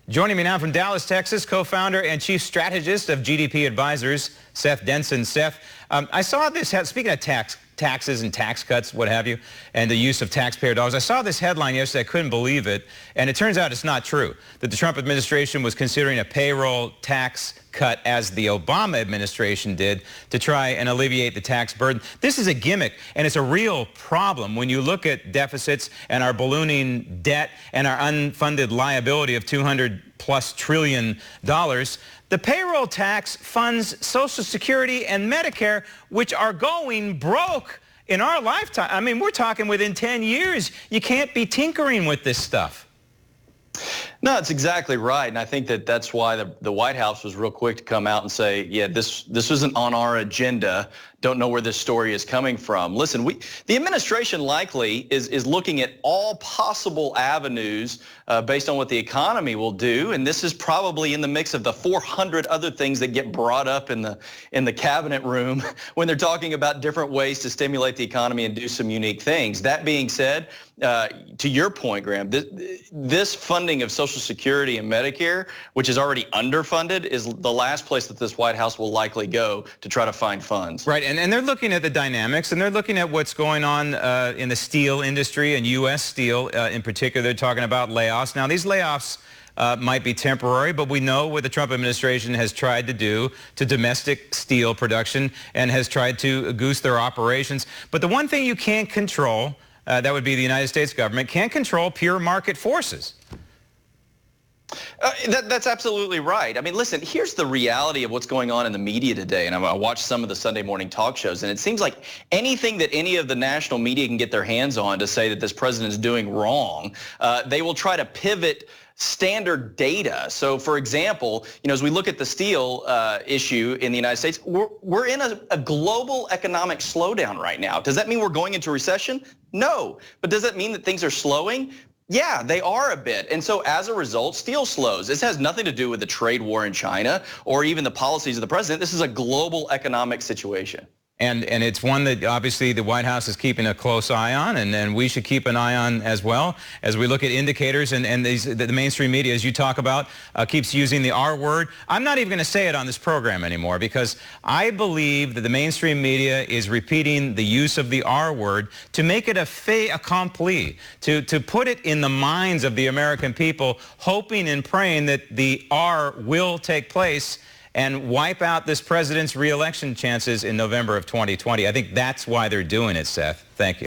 Joining me now from Dallas, Texas, co-founder and chief strategist of GDP Advisors, Seth Denson. Seth, I saw this, speaking of taxes and tax cuts, what have you, and the use of taxpayer dollars. I saw this headline yesterday. I couldn't believe it. And it turns out it's not true, that the Trump administration was considering a payroll tax cut as the Obama administration did to try and alleviate the tax burden. This is a gimmick, and it's a real problem when you look at deficits and our ballooning debt and our unfunded liability of $200+ trillion. The payroll tax funds Social Security and Medicare, which are going broke in our lifetime. I mean, we're talking within 10 years. You can't be tinkering with this stuff. No, that's exactly right. And I think that that's why the White House was real quick to come out and say, yeah, this isn't on our agenda. Don't know where this story is coming from. Listen, the administration likely is looking at all possible avenues based on what the economy will do. And this is probably in the mix of the 400 other things that get brought up in the cabinet room when they're talking about different ways to stimulate the economy and do some unique things. That being said, to your point, Graham, this funding of Social Security and Medicare, which is already underfunded, is the last place that this White House will likely go to try to find funds. Right, and they're looking at the dynamics, and they're looking at what's going on in the steel industry and U.S. steel in particular. They're talking about layoffs. Now, these layoffs might be temporary, but we know what the Trump administration has tried to do to domestic steel production and has tried to goose their operations. But the one thing you can't control, that would be the United States government, can't control pure market forces. That's absolutely right. I mean, listen, here's the reality of what's going on in the media today. And I watched some of the Sunday morning talk shows, and it seems like anything that any of the national media can get their hands on to say that this president is doing wrong, they will try to pivot standard data. So, for example, as we look at the steel issue in the United States, we're in a global economic slowdown right now. Does that mean we're going into recession? No. But does that mean that things are slowing? Yeah, they are a bit. And so as a result, steel slows. This has nothing to do with the trade war in China or even the policies of the president. This is a global economic situation. And it's one that obviously the White House is keeping a close eye on, and we should keep an eye on as well as we look at indicators. And the mainstream media, as you talk about, keeps using the R word. I'm not even going to say it on this program anymore because I believe that the mainstream media is repeating the use of the R word to make it a fait accompli, to put it in the minds of the American people, hoping and praying that the R will take place and wipe out this president's re-election chances in November of 2020. I think that's why they're doing it, Seth. Thank you.